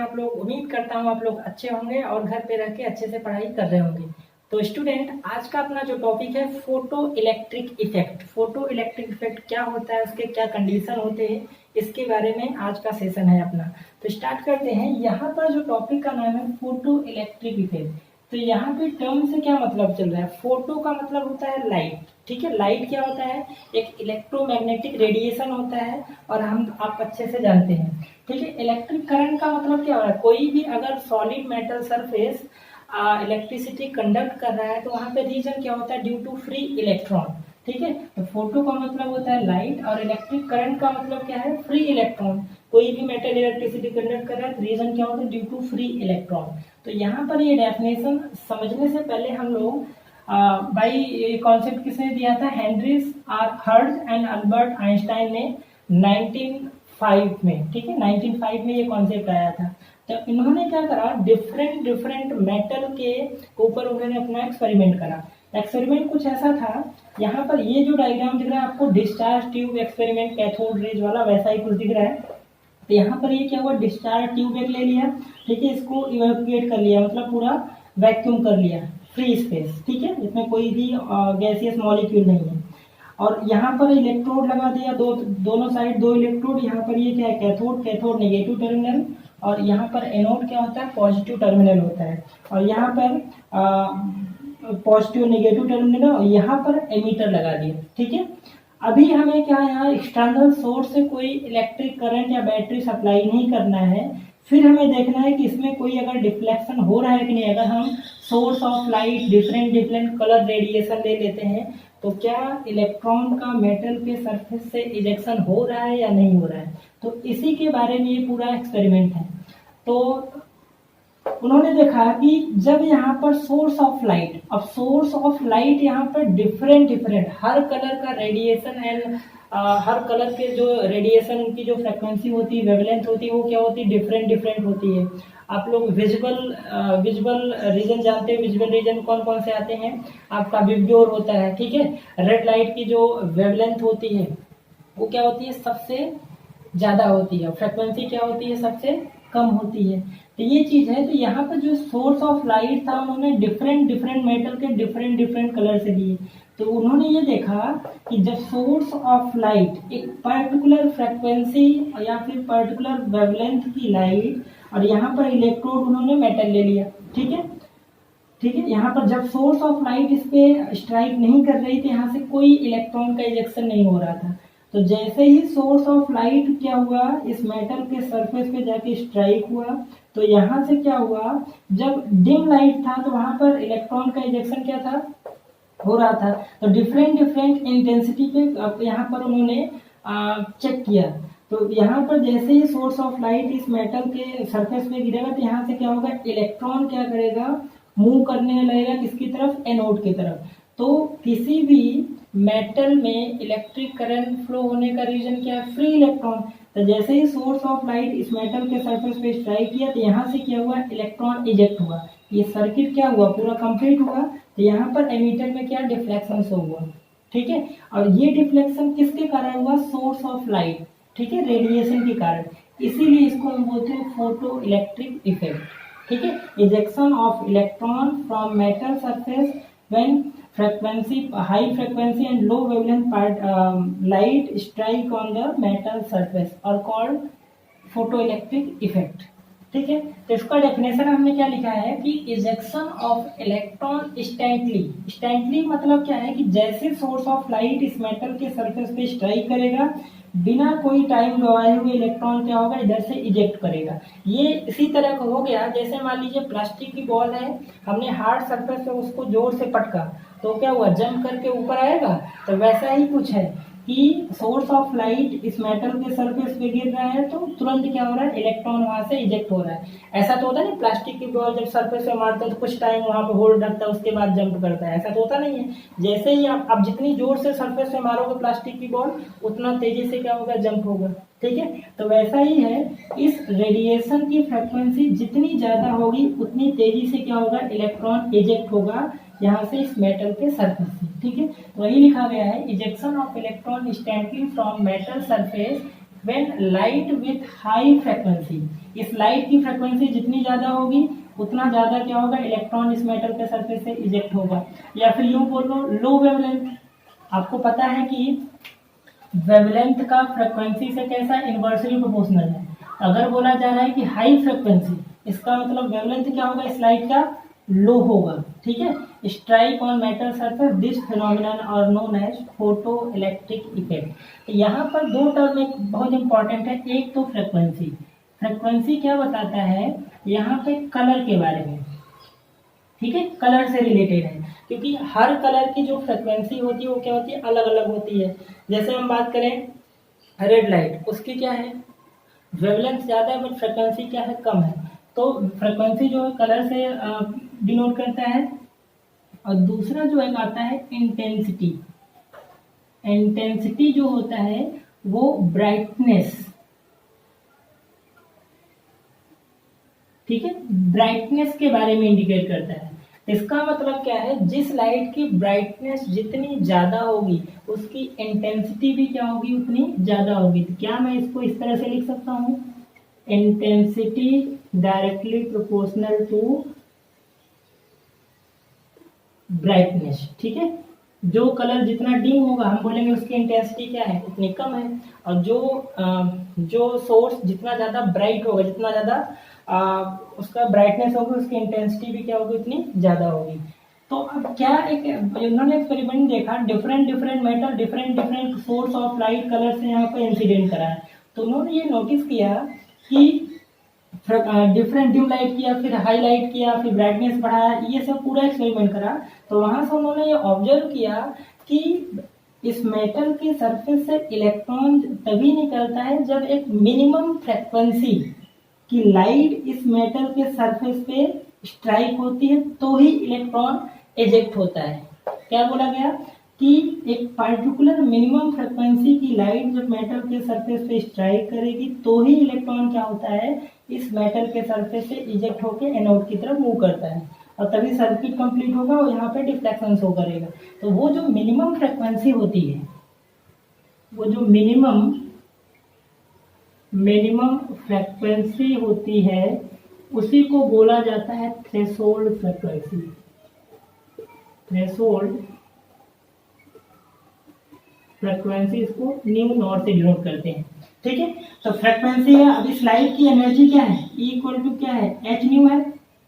आप लोग? उम्मीद करता हूँ आप लोग अच्छे होंगे और घर पे रह के अच्छे से पढ़ाई कर रहे होंगे। तो स्टूडेंट, आज का अपना जो टॉपिक है photo electric effect. Photo electric effect क्या होता है, उसके क्या कंडीशन होते हैं, इसके बारे में आज का सेशन है अपना। तो स्टार्ट करते हैं। यहाँ पर जो टॉपिक का नाम है फोटो इलेक्ट्रिक इफेक्ट। तो यहाँ पे टर्म से क्या मतलब चल रहा है? फोटो का मतलब होता है लाइट, ठीक है। लाइट क्या होता है? एक इलेक्ट्रोमैग्नेटिक रेडिएशन होता है और आप अच्छे से जानते हैं, ठीक है। इलेक्ट्रिक करंट का मतलब क्या हो रहा है? कोई भी अगर solid metal surface electricity conduct कर रहा है तो वहां पे रीजन क्या होता है? ड्यू टू फ्री इलेक्ट्रॉन, ठीक है। तो फोटो का मतलब होता है लाइट और इलेक्ट्रिक करंट का मतलब क्या है? Free electron. कोई भी मेटल इलेक्ट्रिसिटी कंडक्ट कर रहा है तो रीजन क्या होता है? Due to free electron. तो यहाँ पर ये डेफिनेशन समझने से पहले हम लोग भाई ये कॉन्सेप्ट किसने दिया था? Henrys hertz and Albert Einstein ने 1905 में, ठीक है, 1905 में ये कॉन्सेप्ट आया था। तो इन्होंने क्या करा? डिफरेंट डिफरेंट मेटल के ऊपर उन्होंने अपना एक्सपेरिमेंट करा। एक्सपेरिमेंट कुछ ऐसा था, यहाँ पर ये जो डायग्राम दिख रहा है आपको discharge tube experiment cathode rays वाला, वैसा ही कुछ दिख रहा है। तो यहाँ पर ये क्या हुआ? डिस्चार्ज ट्यूब एक ले लिया, ठीक है, इसको इवेक्यूएट कर लिया, मतलब पूरा वैक्यूम कर लिया, फ्री स्पेस, ठीक है, इसमें कोई भी गैसियस मॉलिक्यूल नहीं है। और यहाँ पर इलेक्ट्रोड लगा दिया, दोनों साइड दो इलेक्ट्रोड। यहाँ पर ये क्या है? कैथोड नेगेटिव टर्मिनल, और यहाँ पर एनोड क्या होता है? पॉजिटिव टर्मिनल होता है। और यहाँ पर पॉजिटिव नेगेटिव टर्मिनल, और यहाँ पर एमीटर लगा दिया, ठीक है। अभी हमें क्या है? यहाँ एक्सटर्नल सोर्स से कोई इलेक्ट्रिक करंट या बैटरी सप्लाई नहीं करना है। फिर हमें देखना है कि इसमें कोई अगर डिफ्लेक्शन हो रहा है कि नहीं। अगर हम source of light different different colour radiation ले लेते हैं तो क्या इलेक्ट्रॉन का मेटल के सरफेस से इजेक्शन हो रहा है या नहीं हो रहा है? तो इसी के बारे में ये पूरा एक्सपेरिमेंट है। तो उन्होंने देखा कि जब यहाँ पर सोर्स ऑफ लाइट, अब सोर्स ऑफ लाइट यहाँ पर डिफरेंट डिफरेंट हर कलर का रेडिएशन एंड हर कलर के जो रेडिएशन की जो फ्रिक्वेंसी होती है, वेवलेंथ होती है, वो क्या होती है? डिफरेंट डिफरेंट होती है। आप लोग विजुअल रीजन जानते हैं? विजुअल रीजन कौन कौन से आते हैं? आपका विबग्योर होता है, ठीक है। रेड लाइट की जो वेवलेंथ होती है वो क्या होती है? सबसे ज्यादा होती है। फ्रिक्वेंसी क्या होती है? सबसे कम होती है। तो ये चीज है। तो यहाँ पर जो सोर्स ऑफ लाइट था उन्होंने डिफरेंट डिफरेंट मेटल के डिफरेंट डिफरेंट कलर से दिए। तो उन्होंने ये देखा कि जब सोर्स ऑफ लाइट एक पर्टिकुलर फ्रिक्वेंसी या फिर पर्टिकुलर वेवलेंथ की लाइट, और यहाँ पर इलेक्ट्रोड उन्होंने मेटल ले लिया, ठीक है, ठीक है। यहाँ पर जब सोर्स ऑफ लाइट इस पे स्ट्राइक नहीं कर रही थी, यहाँ से कोई इलेक्ट्रॉन का इजेक्शन नहीं हो रहा था। तो जैसे ही सोर्स ऑफ लाइट क्या हुआ? इस मेटल के सरफेस पे जाके स्ट्राइक हुआ, तो यहाँ से क्या हुआ? जब डिम लाइट था तो वहां पर इलेक्ट्रॉन का इजेक्शन क्या था? हो रहा था। तो डिफरेंट डिफरेंट इंटेंसिटी पे यहाँ पर उन्होंने चेक किया। तो यहाँ पर जैसे ही सोर्स ऑफ लाइट इस मेटल के सरफेस पे गिरेगा तो यहाँ से क्या होगा? इलेक्ट्रॉन क्या करेगा? मूव करने लगेगा किसकी तरफ? एनोड की तरफ। तो किसी भी मेटल में इलेक्ट्रिक करंट फ्लो होने का रीजन क्या है? Free electron. तो जैसे ही सोर्स ऑफ लाइट इस मेटल के सरफेस पे स्ट्राइक किया तो यहाँ से क्या हुआ? इलेक्ट्रॉन इजेक्ट हुआ। ये सर्किट क्या हुआ? पूरा कंप्लीट हुआ। तो यहाँ पर एमीटर में क्या? डिफ्लेक्शन शो हुआ, ठीक है। और ये डिफ्लेक्शन किसके कारण हुआ? सोर्स ऑफ लाइट, ठीक है, रेडिएशन के कारण। इसीलिए इसको हम बोलते हैं फोटो इलेक्ट्रिक इफेक्ट, ठीक है। Ejection of electron from metal surface when high frequency and low wavelength light strike on the metal surface are called photoelectric effect, ठीक है। तो इसका डेफिनेशन हमने क्या लिखा है कि इजेक्शन ऑफ इलेक्ट्रॉन इंस्टेंटली मतलब क्या है? कि जैसे सोर्स ऑफ लाइट इस मेटल के सरफेस पे स्ट्राइक करेगा, बिना कोई टाइम गवाए हुए इलेक्ट्रॉन क्या होगा? इधर से इजेक्ट करेगा। ये इसी तरह का हो गया जैसे मान लीजिए प्लास्टिक की बॉल है, हमने हार्ड सरफेस पे उसको जोर से पटका तो क्या हुआ? जंप करके ऊपर आएगा। तो वैसा ही कुछ है कि सोर्स ऑफ लाइट इस मेटल के सरफेस पे गिर रहा है तो तुरंत क्या हो रहा है? इलेक्ट्रॉन वहां से इजेक्ट हो रहा है। ऐसा तो होता है ना, प्लास्टिक की बॉल जब सरफेस पे मारते हैं तो कुछ टाइम वहां पे होल्ड रखता है, उसके बाद जंप करता है। ऐसा तो होता नहीं है। जैसे ही आप जितनी जोर से सरफेस पे मारोगे प्लास्टिक की बॉल, उतना तेजी से क्या होगा? जंप होगा, ठीक है। तो वैसा ही है, इस रेडिएशन की फ्रिक्वेंसी जितनी ज्यादा होगी उतनी तेजी से क्या होगा? इलेक्ट्रॉन इजेक्ट होगा यहाँ से इस मेटल के सरफेस से, ठीक है। वही लिखा गया है, ejection of electron instantly from metal surface when light with high frequency, इस लाइट की फ्रीक्वेंसी जितनी ज्यादा होगी उतना ज्यादा क्या होगा, इलेक्ट्रॉन इस मेटल के सरफेस से इजेक्ट होगा। या फिर यूं बोलो लो वेवलेंथ, आपको पता है कि वेवलेंथ का फ्रीक्वेंसी से कैसा इनवर्सली प्रोपोर्शनल है। अगर बोला जा रहा है कि हाई फ्रीक्वेंसी, इसका मतलब वेवलेंथ क्या होगा, इस लाइट का लो होगा। ठीक है, strike on metal surface, this phenomenon are known as photo electric effect. यहाँ पर दो टर्म एक बहुत इंपॉर्टेंट है, एक तो फ्रीक्वेंसी, फ्रीक्वेंसी क्या बताता है यहाँ पे कलर के बारे में। ठीक है, कलर से रिलेटेड है, क्योंकि हर कलर की जो फ्रिक्वेंसी होती है वो क्या होती है, अलग अलग होती है। जैसे हम बात करें रेड लाइट, उसकी क्या है, वेवलेंथ ज्यादा है बट फ्रिक्वेंसी क्या है, कम है। तो फ्रिक्वेंसी जो है कलर से डिनोट करता है। और दूसरा जो एक आता है इंटेंसिटी, इंटेंसिटी जो होता है वो ब्राइटनेस, ठीक है, ब्राइटनेस के बारे में इंडिकेट करता है। इसका मतलब क्या है, जिस लाइट की ब्राइटनेस जितनी ज्यादा होगी उसकी इंटेंसिटी भी क्या होगी, उतनी ज्यादा होगी। तो क्या मैं इसको इस तरह से लिख सकता हूं, intensity directly proportional to brightness. ठीक है, जो कलर जितना डिम होगा हम बोलेंगे उसकी इंटेंसिटी क्या है, उतनी कम है। और जो सोर्स जितना ज्यादा ब्राइट होगा, जितना ज्यादा उसका ब्राइटनेस होगी, उसकी इंटेंसिटी भी क्या होगी, उतनी ज्यादा होगी। तो अब क्या एक उन्होंने एक्सपेरिमेंट देखा, different different metal different different source of light colour से यहाँ पे इंसिडेंट करा है। तो उन्होंने ये नोटिस किया कि डिफरेंट ड्यू लाइट किया, फिर हाई लाइट किया, फिर ब्राइटनेस बढ़ाया, ये सब पूरा एक्सपेरिमेंट करा। तो वहां से उन्होंने ये ऑब्जर्व किया कि इस मेटल के सरफेस से इलेक्ट्रॉन तभी निकलता है जब एक मिनिमम फ्रीक्वेंसी की लाइट इस मेटल के सरफेस पे स्ट्राइक होती है, तो ही इलेक्ट्रॉन एजेक्ट होता है। क्या बोला गया कि एक पार्टिकुलर मिनिमम फ्रीक्वेंसी की लाइट जब मेटल के सरफेस पे स्ट्राइक करेगी तो ही इलेक्ट्रॉन क्या होता है, इस मेटल के सरफेस से इजेक्ट होकर एनोड की तरफ मूव करता है, और तभी सर्किट कंप्लीट होगा और यहाँ पे डिफ्लेक्शन शो करेगा। तो वो जो मिनिमम फ्रीक्वेंसी होती है, वो जो मिनिमम फ्रीक्वेंसी होती है उसी को बोला जाता है थ्रेशोल्ड फ्रीक्वेंसी। थ्रेशोल्ड फ्रीक्वेंसी इसको न्यू नॉट से डिनोट करते हैं। ठीक है, तो फ्रीक्वेंसी है। अब इस लाइट की एनर्जी क्या है, E इक्वल टू क्या है, एच न्यू है।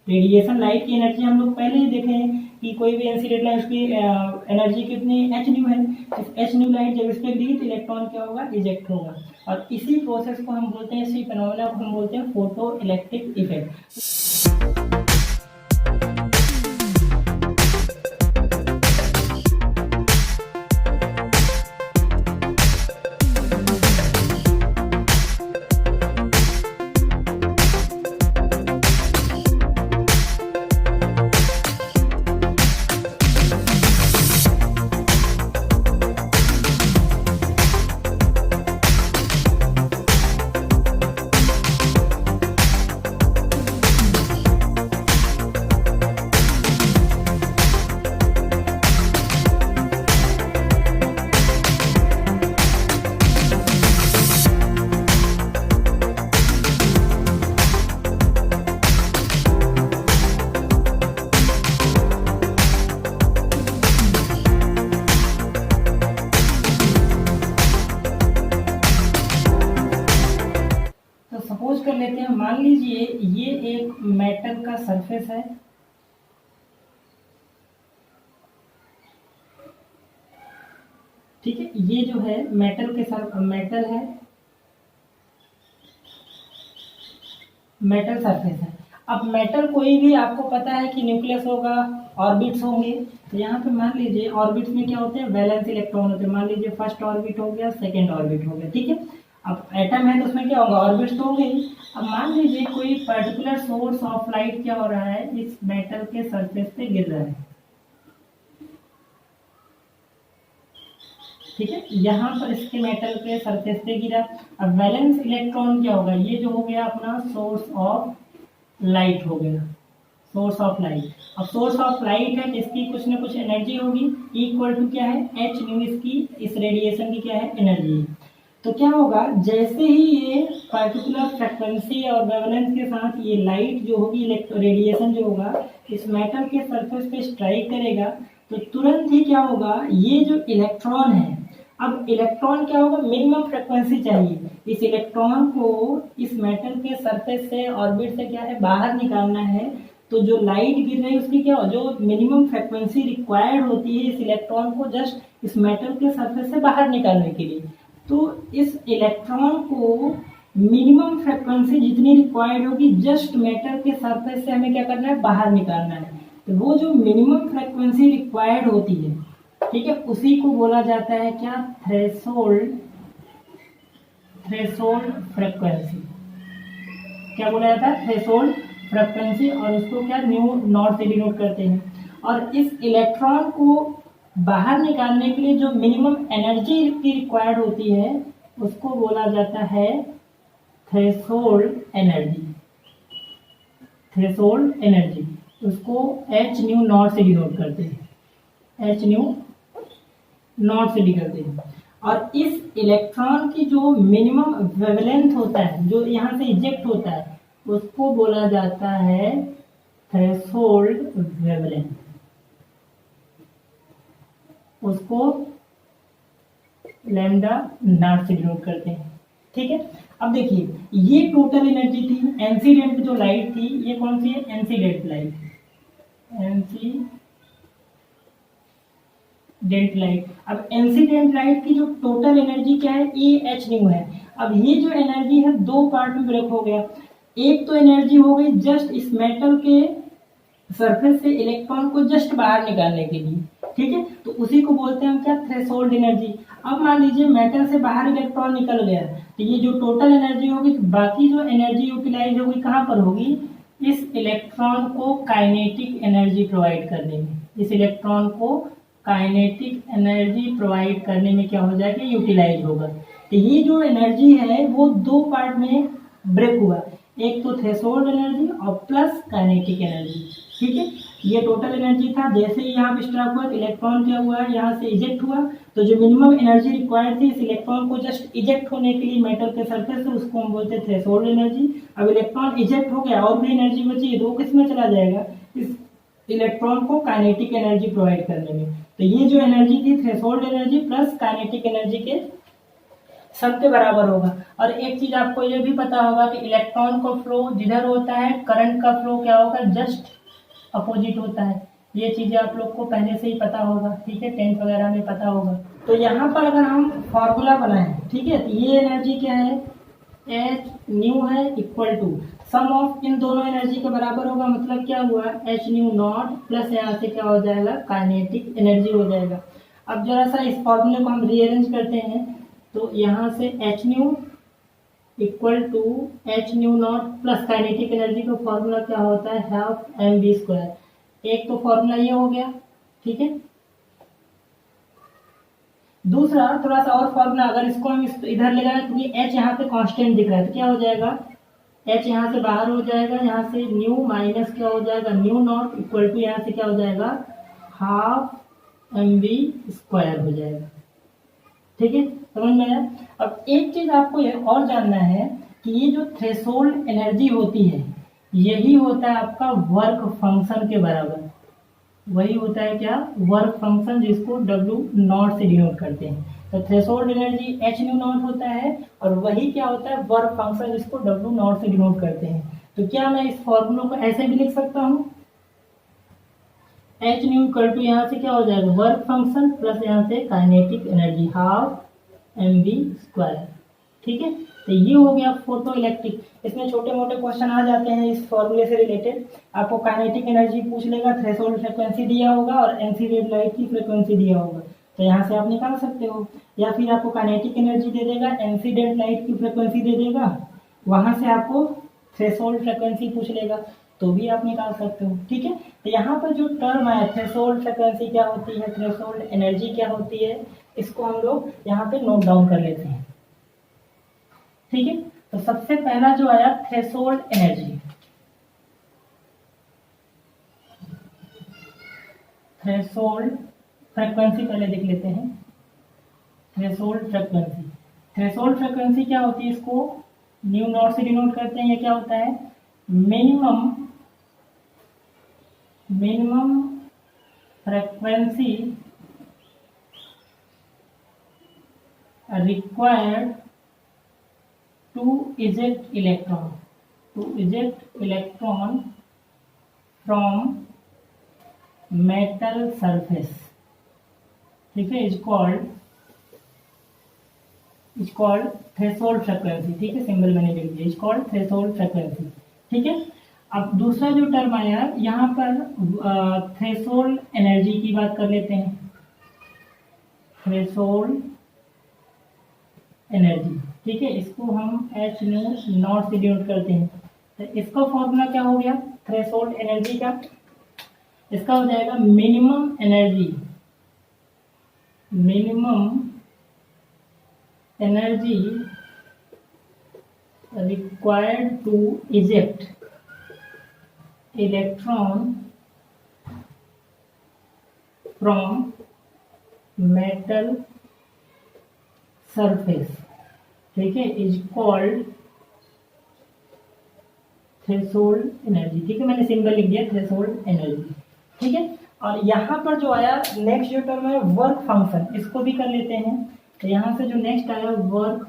रेडिएशन लाइट की एनर्जी हम लोग पहले ही देखे हैं कि कोई भी इंसिडेंट लाइट की एनर्जी कितनी एच न्यू है। एच न्यू लाइट जब इस पे गिरी तो इलेक्ट्रॉन क्या होगा, इजेक्ट होगा। और इसी प्रोसेस को हम बोलते हैं, इसी फिनोमेना को हम बोलते हैं फोटो इलेक्ट्रिक इफेक्ट। सपोज कर लेते हैं, मान लीजिए ये एक मेटल का सरफेस है। ठीक है, ये जो है मेटल के मेटल है, मेटल सरफेस है। अब मेटल कोई भी आपको पता है कि न्यूक्लियस होगा, ऑर्बिट्स होंगे। तो यहाँ पे मान लीजिए ऑर्बिट्स में क्या होते हैं, वैलेंस इलेक्ट्रॉन होते हैं। मान लीजिए फर्स्ट ऑर्बिट हो गया, सेकंड ऑर्बिट हो गया। ठीक है, अब एटम है तो उसमें क्या होगा, ऑर्बिट्स तो होंगे ही। अब मान लीजिए कोई पर्टिकुलर सोर्स ऑफ लाइट क्या हो रहा है, इस मेटल के सरफेस पे गिर रहा है। ठीक है, यहाँ पर इसके मेटल के सरफेस पे गिरा। अब वैलेंस इलेक्ट्रॉन क्या होगा, ये जो हो गया अपना सोर्स ऑफ लाइट हो गया, सोर्स ऑफ लाइट। अब सोर्स ऑफ लाइट है, इसकी कुछ ना कुछ एनर्जी होगी, इक्वल टू क्या है, एच न्यू, इसकी इस रेडिएशन की क्या है, एनर्जी। तो क्या होगा, जैसे ही ये पार्टिकुलर फ्रिक्वेंसी और वेवलेंथ के साथ ये लाइट जो होगी, इलेक्ट्रो रेडिएशन जो होगा इस मेटल के सरफेस पे स्ट्राइक करेगा, तो तुरंत ही क्या होगा, ये जो इलेक्ट्रॉन है, अब इलेक्ट्रॉन क्या होगा, मिनिमम फ्रिक्वेंसी चाहिए, इस इलेक्ट्रॉन को इस मेटल के सरफेस से, ऑर्बिट से क्या है, बाहर निकालना है। तो जो लाइट गिर रही है उसकी क्या, जो मिनिमम फ्रिक्वेंसी रिक्वायर्ड होती है इस इलेक्ट्रॉन को जस्ट इस मेटल के सरफेस से बाहर निकालने के लिए, तो इस इलेक्ट्रॉन को मिनिमम फ्रिक्वेंसी जितनी रिक्वायर्ड होगी जस्ट मेटल के सरफेस से हमें क्या करना है, बाहर निकालना है। तो वो जो मिनिमम फ्रिक्वेंसी रिक्वायर्ड होती है, ठीक है, उसी को बोला जाता है क्या, थ्रेशोल्ड, थ्रेशोल्ड फ्रिक्वेंसी। क्या बोला जाता है, थ्रेशोल्ड फ्रिक्वेंसी, और उसको क्या न्यू नॉट से डिनोट करते हैं। और इस इलेक्ट्रॉन को बाहर निकालने के लिए जो मिनिमम एनर्जी की रिक्वायर्ड होती है उसको बोला जाता है थ्रेशोल्ड एनर्जी, थ्रेशोल्ड एनर्जी, उसको एच न्यू नॉट से डिनोट करते हैं, एच न्यू नॉट से करते हैं। और इस इलेक्ट्रॉन की जो मिनिमम वेवलेंथ होता है, जो यहाँ से इजेक्ट होता है, उसको बोला जाता है थ्रेशोल्ड वेवलेंथ, उसको लैम्डा नॉट से डिनोट करते हैं। ठीक है, अब देखिए ये टोटल एनर्जी थी, इंसिडेंट जो लाइट थी, ये कौन सी है, इंसिडेंट लाइट, इंसिडेंट लाइट। अब इंसिडेंट लाइट की जो टोटल एनर्जी क्या है, ए एच न्यू है। अब ये जो एनर्जी है दो पार्ट में ब्रेक हो गया, एक तो एनर्जी हो गई जस्ट इस मेटल के सरफेस से इलेक्ट्रॉन को जस्ट बाहर निकालने के लिए, ठीक है, तो उसी को बोलते हैं हम क्या, थ्रेशोल्ड एनर्जी। अब मान लीजिए मेटल से बाहर इलेक्ट्रॉन निकल गया, तो ये जो टोटल एनर्जी होगी, तो बाकी जो एनर्जी यूटिलाइज होगी कहाँ पर होगी, इस इलेक्ट्रॉन को काइनेटिक एनर्जी प्रोवाइड करने में, इस इलेक्ट्रॉन को काइनेटिक एनर्जी प्रोवाइड करने में क्या हो जाएगा, यूटिलाइज होगा। तो ये जो एनर्जी है वो दो पार्ट में ब्रेक हुआ, एक तो थ्रेशोल्ड एनर्जी और प्लस काइनेटिक एनर्जी। ठीक है, ये टोटल एनर्जी था, जैसे ही यहाँ पे स्ट्राइक हुआ इलेक्ट्रॉन क्या हुआ, यहाँ से इजेक्ट हुआ, तो जो मिनिमम एनर्जी रिक्वायर्ड थी इस इलेक्ट्रॉन को जस्ट इजेक्ट होने के लिए मेटल के सरफेस से, उसको हम बोलते हैं थ्रेशोल्ड एनर्जी। अब इलेक्ट्रॉन इजेक्ट हो गया और भी एनर्जी बची है, तो किस में चला जाएगा, इस इलेक्ट्रॉन को काइनेटिक एनर्जी प्रोवाइड करने में। तो ये जो एनर्जी थी threshold energy plus kinetic energy के सब के बराबर होगा। और एक चीज आपको ये भी पता होगा कि इलेक्ट्रॉन का फ्लो जिधर होता है करंट का फ्लो क्या होगा, जस्ट अपोजिट होता है। ये चीजें आप लोग को पहले से ही पता होगा, ठीक है, 10th वगैरह में पता होगा। तो यहाँ पर अगर हम फॉर्मूला बनाएं, ठीक है, तो ये एनर्जी क्या है, एच न्यू है इक्वल टू सम ऑफ इन दोनों एनर्जी के बराबर होगा, मतलब क्या हुआ, एच न्यू नॉट प्लस यहाँ से क्या हो जाएगा, काइनेटिक एनर्जी हो जाएगा। अब जरा सा इस फॉर्मूले को हम रीअरेंज करते हैं, तो यहाँ से H nu equal to H nu not plus kinetic energy का फॉर्मूला क्या होता है, हाफ एम बी स्क्वायर। एक तो फॉर्मूला ये हो गया, ठीक है। दूसरा थोड़ा सा और फॉर्मूला, अगर इसको हम इधर ले जाए, क्योंकि एच यहाँ पे कांस्टेंट दिख रहा है, तो क्या हो जाएगा, एच यहाँ से बाहर हो जाएगा, यहाँ से न्यू माइनस क्या हो जाएगा, न्यू नॉट इक्वल टू यहाँ से क्या हो जाएगा, हाफ एम बी स्क्वायर हो जाएगा। ठीक है, समझ में आया। अब एक चीज आपको ये और जानना है कि ये जो थ्रेशोल्ड एनर्जी होती है यही होता है आपका वर्क फंक्शन के बराबर, वही होता है क्या, वर्क फंक्शन, जिसको W नॉट से डिनोट करते हैं। तो threshold energy H nu not होता है और वही क्या होता है, वर्क फंक्शन, जिसको W नॉट से डिनोट करते हैं। तो क्या मैं इस फॉर्मूला को ऐसे भी लिख सकता हूँ, एच न्यू इक्वल टू यहाँ से क्या हो जाएगा, वर्क फंक्शन प्लस यहाँ से kinetic energy half M V squared. ठीक है, तो ये हो गया फोटो इलेक्ट्रिक। इसमें छोटे मोटे क्वेश्चन आ जाते हैं इस फॉर्मूले से रिलेटेड। आपको काइनेटिक एनर्जी पूछ लेगा, थ्रेशोल्ड फ्रीक्वेंसी दिया होगा और इंसिडेंट लाइट की फ्रीक्वेंसी दिया होगा, तो यहाँ से आप निकाल सकते हो। या फिर आपको काइनेटिक एनर्जी दे देगा, इंसिडेंट लाइट की फ्रीक्वेंसी दे देगा, वहां से आपको थ्रेशोल्ड फ्रीक्वेंसी पूछ लेगा, तो भी आप निकाल सकते हो। ठीक है, तो यहाँ पर जो टर्म है थ्रेशोल्ड फ्रीक्वेंसी क्या होती है, थ्रेशोल्ड एनर्जी क्या होती है, इसको हम लोग यहाँ पे नोट डाउन कर लेते हैं। ठीक है, तो सबसे पहला जो आया थ्रेशोल्ड एनर्जी, थ्रेशोल्ड फ्रीक्वेंसी पहले देख लेते हैं। थ्रेशोल्ड फ्रीक्वेंसी, थ्रेशोल्ड फ्रीक्वेंसी क्या होती है, इसको न्यू नॉट से डिनोट करते हैं। ये क्या होता है, minimum frequency required to eject electron from metal surface, ठीक है, इज कॉल्ड थ्रेशोल्ड फ्रीक्वेंसी, ठीक है, सिंबल मैंने लिख दिया, इज कॉल्ड थ्रेशोल्ड फ्रीक्वेंसी, ठीक है। अब दूसरा जो टर्म आया यहाँ पर थ्रेशोल्ड एनर्जी की बात कर लेते हैं, थ्रेशोल्ड एनर्जी, ठीक है, इसको हम एच न्यू नॉट से डिनोट करते हैं। तो इसका फॉर्मूला क्या हो गया थ्रेशोल्ड एनर्जी का, इसका हो जाएगा minimum energy required to eject electron from metal surface, ठीक है, इज कॉल्ड थ्रेशोल्ड एनर्जी, ठीक है, मैंने सिंबल लिख दिया थ्रेशोल्ड एनर्जी, ठीक है। और यहाँ पर जो आया नेक्स्ट जो टर्म है वर्क फंक्शन, इसको भी कर लेते हैं। तो यहाँ से जो नेक्स्ट आया वर्क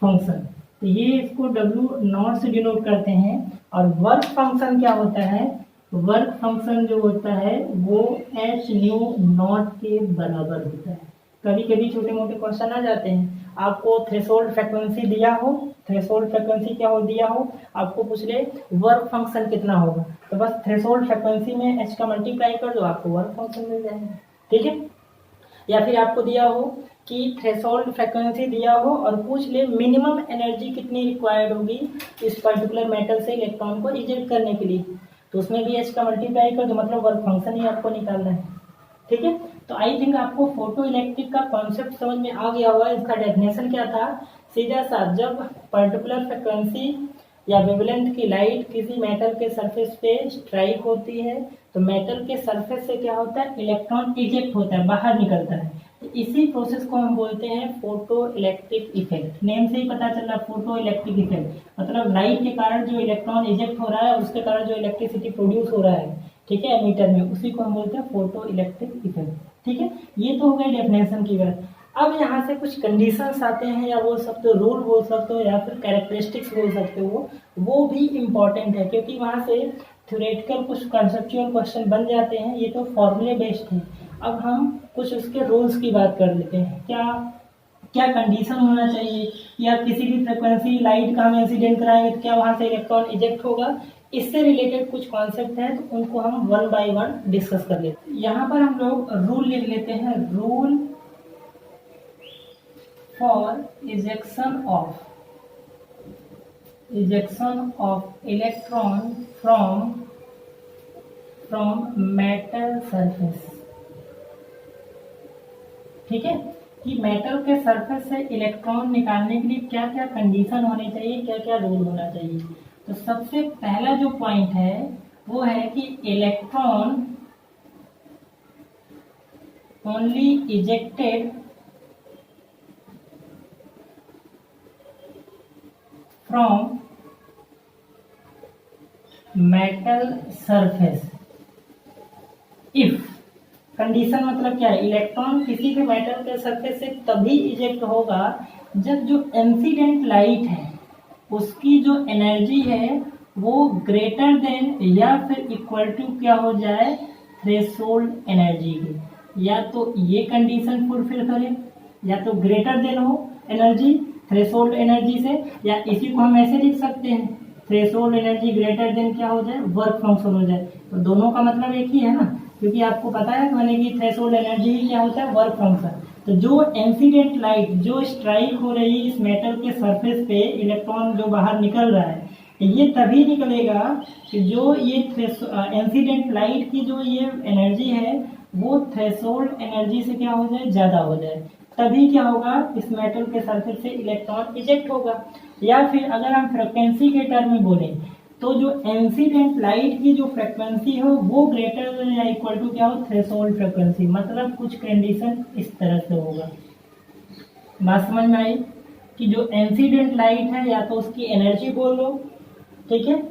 फंक्शन, तो ये इसको W नॉट से डिनोट करते हैं। और वर्क फंक्शन क्या होता है, वर्क फंक्शन जो होता है वो एच न्यू नॉट के बराबर होता है। कभी कभी छोटे मोटे क्वेश्चन आ जाते हैं, आपको थ्रेशोल्ड फ्रीक्वेंसी दिया हो, थ्रेशोल्ड फ्रीक्वेंसी क्या हो दिया हो, आपको पूछ ले वर्क फंक्शन कितना होगा, तो बस थ्रेशोल्ड फ्रीक्वेंसी में एच का मल्टीप्लाई कर दो, आपको वर्क फंक्शन मिल जाएगा, ठीक है। या फिर आपको दिया हो कि थ्रेशोल्ड फ्रीक्वेंसी दिया हो और पूछ ले मिनिमम एनर्जी कितनी रिक्वायर्ड होगी इस पर्टिकुलर मेटल से इलेक्ट्रॉन को इजेक्ट करने के लिए, तो उसमें भी एच का मल्टीप्लाई कर दो, मतलब वर्क फंक्शन ही आपको निकालना है, ठीक है। तो आई थिंक आपको फोटो इलेक्ट्रिक का कॉन्सेप्ट समझ में आ गया होगा। इसका डेफिनेशन क्या था, सीधा सा, जब पर्टिकुलर फ्रिक्वेंसी या वेवलेंथ की लाइट किसी मेटल के सरफेस पे स्ट्राइक होती है तो मेटल के सरफेस से क्या होता है, इलेक्ट्रॉन इजेक्ट होता है, बाहर निकलता है। तो इसी प्रोसेस को हम बोलते हैं फोटो इलेक्ट्रिक इफेक्ट। नेम से ही पता चल रहा है फोटो इलेक्ट्रिक इफेक्ट, मतलब लाइट के कारण जो इलेक्ट्रॉन इजेक्ट हो रहा है उसके कारण जो इलेक्ट्रिसिटी प्रोड्यूस हो रहा है, ठीक है, एमीटर में, उसी को हम बोलते हैं फोटो इलेक्ट्रिक इफेक्ट, ठीक है। ये तो हो गई डेफिनेशन की बात। अब यहाँ से कुछ कंडीशंस आते हैं, या बोल सकते हो रूल बोल सकते हो, या फिर कैरेक्टरिस्टिक्स बोल सकते हो, वो भी इम्पॉर्टेंट है क्योंकि वहाँ से थ्योरेटिकल कुछ कंसेप्चुअल क्वेश्चन बन जाते हैं। ये तो फॉर्मूले बेस्ड है। अब हम कुछ उसके रूल्स की बात कर लेते हैं, क्या क्या कंडीशन होना चाहिए, या किसी भी फ्रिक्वेंसी लाइट का हम इंसिडेंट कराएंगे तो क्या वहाँ से इलेक्ट्रॉन इजेक्ट होगा, इससे रिलेटेड कुछ कॉन्सेप्ट हैं, तो उनको हम वन बाय वन डिस्कस कर लेते हैं। यहाँ पर हम लोग रूल लिख लेते हैं, rule for ejection of electron from metal surface, ठीक है, कि मेटल के सरफेस से इलेक्ट्रॉन निकालने के लिए क्या क्या कंडीशन होने चाहिए, क्या क्या रूल होना चाहिए। तो सबसे पहला जो पॉइंट है वो है कि electron only ejected from metal surface if, condition मतलब क्या है, इलेक्ट्रॉन किसी भी मेटल के सरफेस से तभी इजेक्ट होगा जब जो इंसिडेंट लाइट है उसकी जो एनर्जी है वो ग्रेटर देन या फिर इक्वल टू क्या हो जाए, थ्रेशोल्ड एनर्जी की। या तो ये कंडीशन फुलफिल करे, या तो ग्रेटर देन हो एनर्जी थ्रेशोल्ड एनर्जी से, या इसी को हम ऐसे लिख सकते हैं, थ्रेशोल्ड एनर्जी ग्रेटर देन क्या हो जाए, वर्क फंक्शन हो जाए। तो दोनों का मतलब एक ही है ना, क्योंकि आपको पता है मैंने कि थ्रेशोल्ड एनर्जी क्या होता है, वर्क फंक्शन। तो जो इंसिडेंट लाइट जो स्ट्राइक हो रही है इस मेटल के सरफेस पे, इलेक्ट्रॉन जो बाहर निकल रहा है, ये तभी निकलेगा कि जो ये इंसिडेंट लाइट की जो ये एनर्जी है वो थ्रेशोल्ड एनर्जी से क्या हो जाए, ज्यादा हो जाए, तभी क्या होगा, इस मेटल के सरफेस से इलेक्ट्रॉन इजेक्ट होगा। या फिर अगर हम फ्रिक्वेंसी के टर्म में बोलें तो जो इंसिडेंट लाइट की जो फ्रिक्वेंसी हो वो ग्रेटर देन या इक्वल टू क्या हो, थ्रेशोल्ड फ्रिक्वेंसी। मतलब कुछ कंडीशन इस तरह से होगा। बात समझ में आई कि जो इंसिडेंट लाइट है या तो उसकी एनर्जी बोल लो, ठीक है,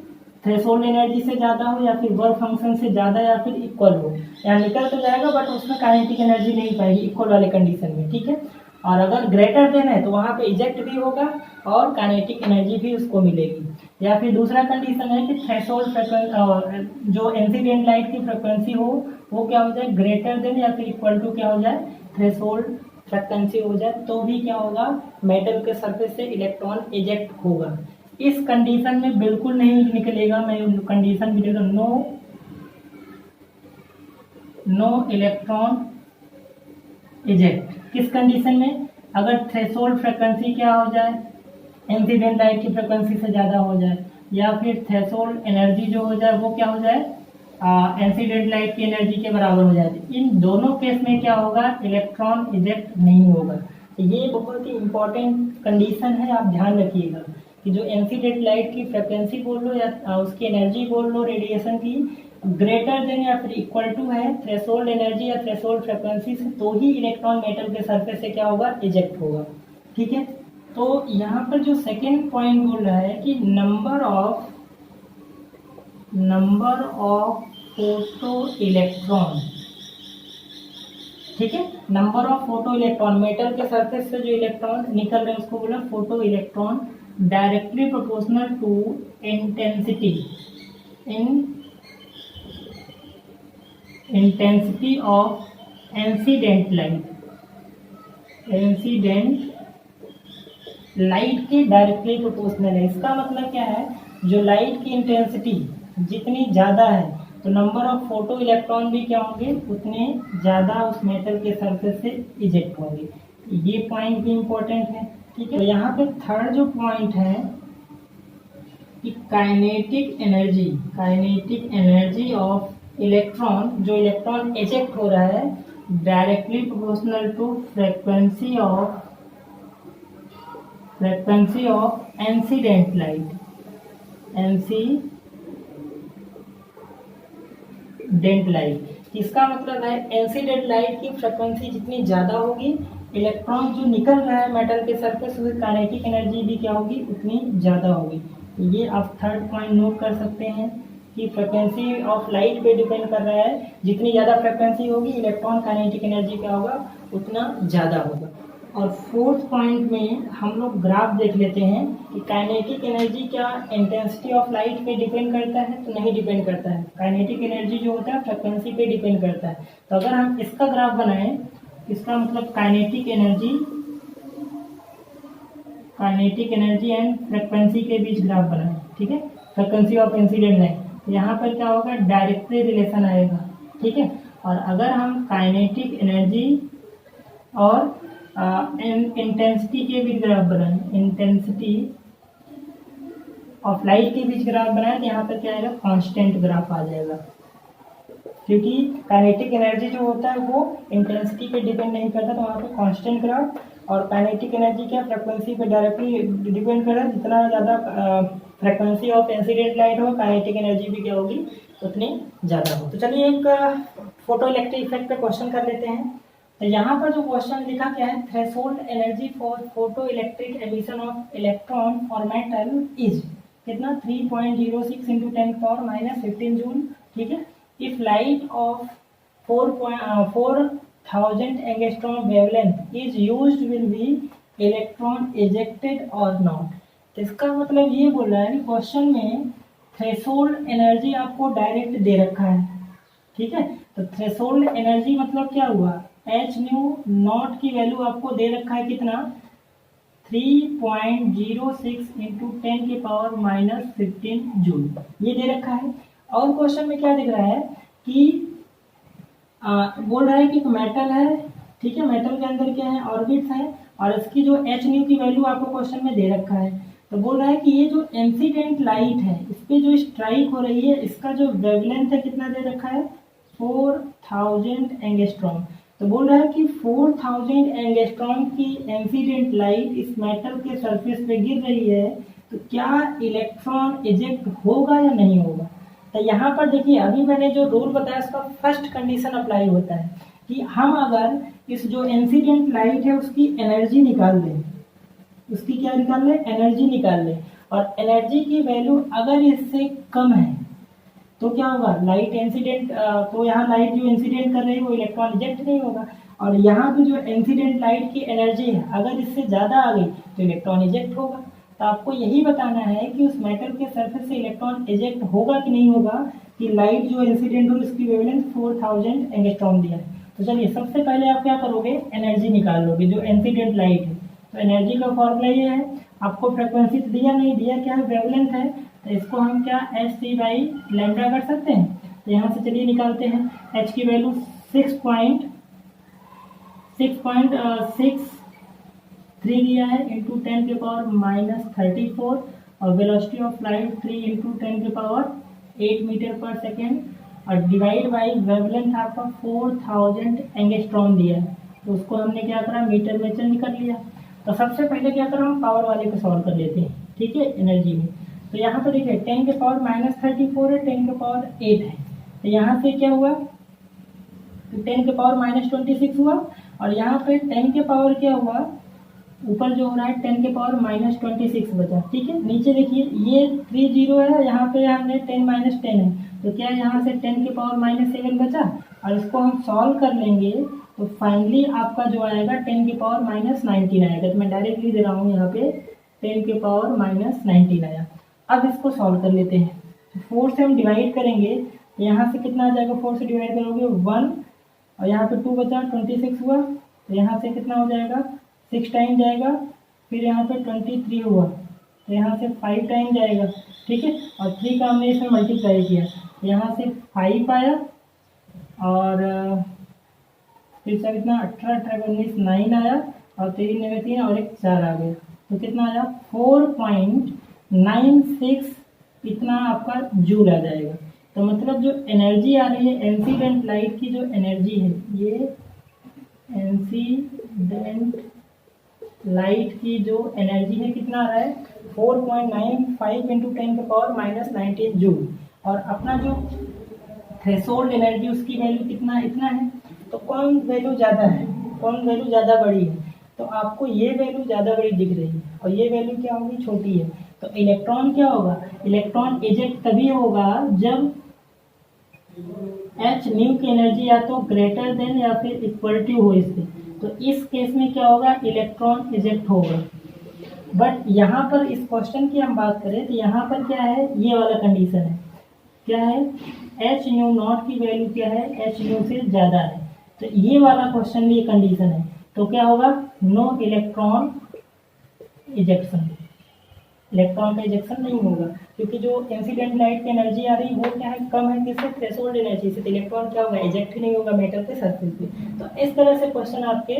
थ्रेशोल्ड एनर्जी से ज़्यादा हो या फिर वर्क फंक्शन से ज़्यादा या फिर इक्वल हो। यहाँ निकल तो जाएगा बट उसमें काइनेटिक एनर्जी नहीं पाएगी इक्वल वाले कंडीशन में, ठीक है। और अगर ग्रेटर देन है तो वहाँ पे इजेक्ट भी होगा और काइनेटिक एनर्जी भी उसको मिलेगी। या फिर दूसरा कंडीशन है कि थ्रेशोल्ड फ्रिक्वेंसी जो इंसिडेंट लाइट की फ्रिक्वेंसी हो वो क्या हो जाए, ग्रेटर देन या फिर इक्वल टू क्या हो जाए, थ्रेशोल्ड फ्रिक्वेंसी हो जाए, तो भी क्या होगा, मेटल के सरफेस से इलेक्ट्रॉन इजेक्ट होगा। इस कंडीशन में बिल्कुल नहीं निकलेगा, मैं कंडीशन भी दे दूं, नो इलेक्ट्रॉन इजेक्ट। किस कंडीशन में, अगर थ्रेशोल्ड फ्रिक्वेंसी क्या हो जाए, इंसिडेंट लाइट की फ्रिक्वेंसी से ज़्यादा हो जाए, या फिर थ्रेशोल्ड एनर्जी जो हो जाए वो क्या हो जाए, इंसिडेंट लाइट की एनर्जी के बराबर हो जाए। इन दोनों केस में क्या होगा, इलेक्ट्रॉन इजेक्ट नहीं होगा। तो ये बहुत ही इंपॉर्टेंट कंडीशन है, आप ध्यान रखिएगा कि जो इंसिडेंट लाइट की फ्रिक्वेंसी बोल लो या उसकी एनर्जी बोल लो रेडिएशन की, ग्रेटर देन या फिर इक्वल टू है थ्रेशोल्ड एनर्जी या थ्रेशोल्ड फ्रिक्वेंसी से, तो ही इलेक्ट्रॉन मेटल के सरफेस से क्या होगा, इजेक्ट होगा, ठीक है। तो यहाँ पर जो सेकेंड पॉइंट बोल रहा है कि नंबर ऑफ फोटो इलेक्ट्रॉन, ठीक है, number of photo electron, metal के सरफेस से जो इलेक्ट्रॉन निकल रहे हैं उसको बोला photo electron, directly proportional to intensity of incident light के डायरेक्टली प्रोपोर्शनल है। इसका मतलब क्या है, जो लाइट की इंटेंसिटी जितनी ज़्यादा है तो नंबर ऑफ फोटो इलेक्ट्रॉन भी क्या होंगे, उतने ज़्यादा उस मेटल के सरफेस से इजेक्ट होंगे। ये पॉइंट भी इम्पोर्टेंट है, ठीक है। तो यहाँ पे थर्ड जो पॉइंट है कि काइनेटिक एनर्जी ऑफ इलेक्ट्रॉन, जो इलेक्ट्रॉन इजेक्ट हो रहा है, directly proportional to frequency of incident light. इसका मतलब है इंसिडेंट लाइट की फ्रीक्वेंसी जितनी ज़्यादा होगी, इलेक्ट्रॉन जो निकल रहा है मेटल के सरफेस से, काइनेटिक एनर्जी भी क्या होगी, उतनी ज़्यादा होगी। ये आप थर्ड पॉइंट नोट कर सकते हैं कि फ्रीक्वेंसी ऑफ लाइट पे डिपेंड कर रहा है, जितनी ज़्यादा फ्रीक्वेंसी होगी इलेक्ट्रॉन काइनेटिक एनर्जी क्या होगा, उतना ज़्यादा होगा। और फोर्थ पॉइंट में हम लोग ग्राफ देख लेते हैं कि काइनेटिक एनर्जी क्या इंटेंसिटी ऑफ लाइट पे डिपेंड करता है, तो नहीं डिपेंड करता है। काइनेटिक एनर्जी जो होता है फ्रीक्वेंसी पे डिपेंड करता है। तो अगर हम इसका ग्राफ बनाएं, इसका मतलब काइनेटिक एनर्जी एंड फ्रीक्वेंसी के बीच ग्राफ बनाएं, ठीक है, फ्रीक्वेंसी ऑफ इंसिडेंट लाइट। यहाँ पर क्या होगा, डायरेक्टली रिलेशन आएगा, ठीक है। और अगर हम काइनेटिक एनर्जी और इंटेंसिटी के बीच ग्राफ बनाएं, इंटेंसिटी ऑफ लाइट के बीच ग्राफ बनाएं, तो यहाँ पर क्या आएगा, कांस्टेंट ग्राफ आ जाएगा, क्योंकि काइनेटिक एनर्जी जो होता है वो इंटेंसिटी पे डिपेंड नहीं करता, तो वहाँ पे कांस्टेंट ग्राफ। और काइनेटिक एनर्जी क्या फ्रीक्वेंसी पे डायरेक्टली डिपेंड कर रहा है, जितना ज़्यादा फ्रीक्वेंसी ऑफ इंसिडेंट लाइट हो, काइनेटिक एनर्जी भी क्या होगी, उतनी ज़्यादा हो। तो चलिए एक फोटो इलेक्ट्रिक इफेक्ट पे क्वेश्चन कर लेते हैं। तो यहाँ पर जो क्वेश्चन लिखा क्या है, threshold energy for photo electric emission of electron for metal is कितना, 3.06 इंटू 10⁻⁻15 जूल, ठीक है। If light of 4,000 angstrom wavelength is used, will be electron ejected or not? तो इसका मतलब ये बोल रहा है कि क्वेश्चन में थ्रेशोल्ड एनर्जी आपको डायरेक्ट दे रखा है, ठीक है। तो थ्रेशोल्ड एनर्जी मतलब क्या हुआ, एच न्यू नॉट की वैल्यू आपको दे रखा है कितना, 3.06 इंटू 10⁻⁻15 जूल, ये दे रखा है। और क्वेश्चन में क्या दिख रहा है कि बोल रहा है कि मेटल है, ठीक है, मेटल के अंदर क्या है, ऑर्बिट्स है, और इसकी जो एच न्यू की वैल्यू आपको क्वेश्चन में दे रखा है। तो बोल रहा है कि ये जो इंसिडेंट लाइट है इस पे जो स्ट्राइक हो रही है, इसका जो वेवलेंथ है कितना दे रखा है, 4000 एंगस्ट्रॉम। तो बोल रहा है कि 4000 एंगस्ट्रॉम की इंसिडेंट लाइट इस मेटल के सरफेस पे गिर रही है, तो क्या इलेक्ट्रॉन इजेक्ट होगा या नहीं होगा। तो यहाँ पर देखिए अभी मैंने जो रूल बताया उसका फर्स्ट कंडीशन अप्लाई होता है कि हम अगर इस जो इंसिडेंट लाइट है उसकी एनर्जी निकाल दें, उसकी क्या निकाल लें, एनर्जी निकाल लें, और एनर्जी की वैल्यू अगर इससे कम है तो क्या होगा, लाइट इंसिडेंट, तो यहाँ लाइट जो इंसिडेंट कर रही है वो इलेक्ट्रॉन इजेक्ट नहीं होगा, और यहाँ पे जो इंसिडेंट लाइट की एनर्जी है अगर इससे ज़्यादा आ गई तो इलेक्ट्रॉन इजेक्ट होगा। तो आपको यही बताना है कि उस मेटल के सरफेस से इलेक्ट्रॉन इजेक्ट होगा कि नहीं होगा, कि लाइट जो इंसिडेंट हो उसकी वेवलेंथ 4000 एंगस्ट्रॉम दिया है। तो चलिए सबसे पहले आप क्या करोगे, एनर्जी निकाल लोगे जो इंसिडेंट लाइट है। तो एनर्जी का फॉर्मूला ये है, आपको फ्रिक्वेंसी तो दिया नहीं, दिया क्या है, वेवलेंथ है, तो इसको हम क्या एच सी बाई लैम्डा कर सकते हैं। तो यहाँ से चलिए निकालते हैं, एच की वैल्यू 6.63 दिया है इंटू 10 के पावर -34, और वेलोसिटी ऑफ लाइट 3 इंटू 10 के पावर 8 मीटर पर सेकेंड, और डिवाइड बाई वेवलेंथ आपका 4000 एंगस्ट्रॉम दिया है। तो उसको हमने क्या करा, मीटर में चेंज कर लिया। तो सबसे पहले क्या करें, हम पावर वाले को सॉल्व कर लेते हैं, ठीक है, एनर्जी में। तो यहाँ पर देखिए 10 के पावर -34 है, 10 के पावर 8 है, तो यहाँ से क्या हुआ, तो 10 के पावर -26 हुआ, और यहाँ पे 10 के पावर क्या हुआ, ऊपर जो हो रहा है 10 के पावर -26 बचा, ठीक है। नीचे देखिए ये 3 जीरो है, यहाँ पे हमने 10 -10 है, तो क्या यहाँ से 10 के पावर -7 बचा, और इसको हम सॉल्व कर लेंगे तो फाइनली आपका जो आएगा 10 के पावर -19 आएगा। तो मैं डायरेक्टली दे रहा हूँ यहाँ पे 10 के पावर -19 आया। अब इसको सॉल्व कर लेते हैं, 4 से हम डिवाइड करेंगे, तो यहाँ से कितना आ जाएगा, 4 से डिवाइड करोगे 1, और यहाँ पे 2 बचा, 26 हुआ, तो यहाँ से कितना हो जाएगा, 6 टाइम जाएगा, फिर यहाँ पे 23 हुआ, तो यहाँ से 5 टाइम जाएगा, ठीक है, और 3 का हमने इसमें मल्टीप्लाई किया, यहाँ से 5 आया, और फिर से कितना 18 18 19 9 आया, और 3 में 3 और एक 4 आ गया, तो कितना आया 4.96 इतना आपका जूल आ जाएगा। तो मतलब जो एनर्जी आ रही है इंसिडेंट लाइट की, जो एनर्जी है, ये इंसिडेंट लाइट की जो एनर्जी है कितना आ रहा है, 4.95 इंटू 10 के पावर -19 जूल, और अपना जो थ्रेशोल्ड एनर्जी उसकी वैल्यू कितना, इतना है। तो कौन वैल्यू ज़्यादा है, कौन वैल्यू ज़्यादा बड़ी है, तो आपको ये वैल्यू ज़्यादा बड़ी दिख रही है, और ये वैल्यू क्या होगी, छोटी है। तो इलेक्ट्रॉन क्या होगा, इलेक्ट्रॉन इजेक्ट तभी होगा जब एच न्यू की एनर्जी या तो ग्रेटर देन या फिर इक्वल टू हो इससे, तो इस केस में क्या होगा, इलेक्ट्रॉन इजेक्ट होगा। बट यहाँ पर इस क्वेश्चन की हम बात करें तो यहाँ पर क्या है, ये वाला कंडीशन है, क्या है, एच न्यू नॉट की वैल्यू क्या है, एच न्यू से ज़्यादा है, तो ये वाला क्वेश्चन में ये कंडीशन है, तो क्या होगा, नो इलेक्ट्रॉन इजेक्शन, इलेक्ट्रॉन का इजेक्शन नहीं होगा, क्योंकि जो इंसिडेंट लाइट की एनर्जी आ रही है वो क्या है, कम है, किससे, थ्रेशोल्ड एनर्जी से, तो इलेक्ट्रॉन क्या होगा, इजेक्ट ही नहीं होगा मेटल के सरफेस पे। तो इस तरह से क्वेश्चन आपके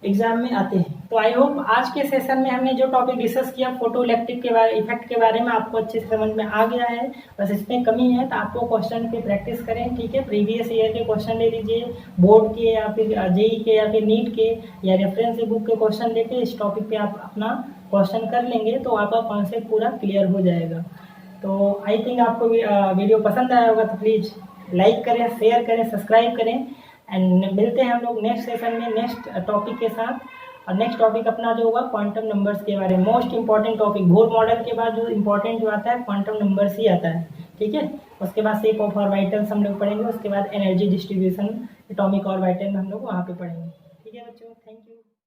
एग्जाम में आते हैं। तो आई होप आज के सेशन में हमने जो टॉपिक डिस्कस किया फोटो इलेक्ट्रिक के बारे, इफेक्ट के बारे में, आपको अच्छे से समझ में आ गया है। बस इसमें कमी है तो आप वो क्वेश्चन पे प्रैक्टिस करें, ठीक है, प्रीवियस ईयर के क्वेश्चन ले लीजिए, बोर्ड के या फिर जेई के या फिर नीट के या रेफरेंस बुक के क्वेश्चन लेके इस टॉपिक पे आप अपना क्वेश्चन कर लेंगे तो आपका कॉन्सेप्ट पूरा क्लियर हो जाएगा। तो आई थिंक आपको वीडियो पसंद आया होगा, तो प्लीज़ लाइक करें, शेयर करें, सब्सक्राइब करें, एंड मिलते हैं हम लोग नेक्स्ट सेशन में नेक्स्ट टॉपिक के साथ। और नेक्स्ट टॉपिक अपना जो होगा क्वांटम नंबर्स के बारे में, most important topic, Bohr model के बाद जो इंपॉर्टेंट जो आता है क्वांटम नंबर्स ही आता है, ठीक है। उसके बाद शेप ऑफ ऑर्बिटल्स हम लोग पढ़ेंगे, उसके बाद एनर्जी डिस्ट्रीब्यूशन एटॉमिक ऑर्बिटल में हम लोग वहाँ पे पढ़ेंगे, ठीक है बच्चों, थैंक यू।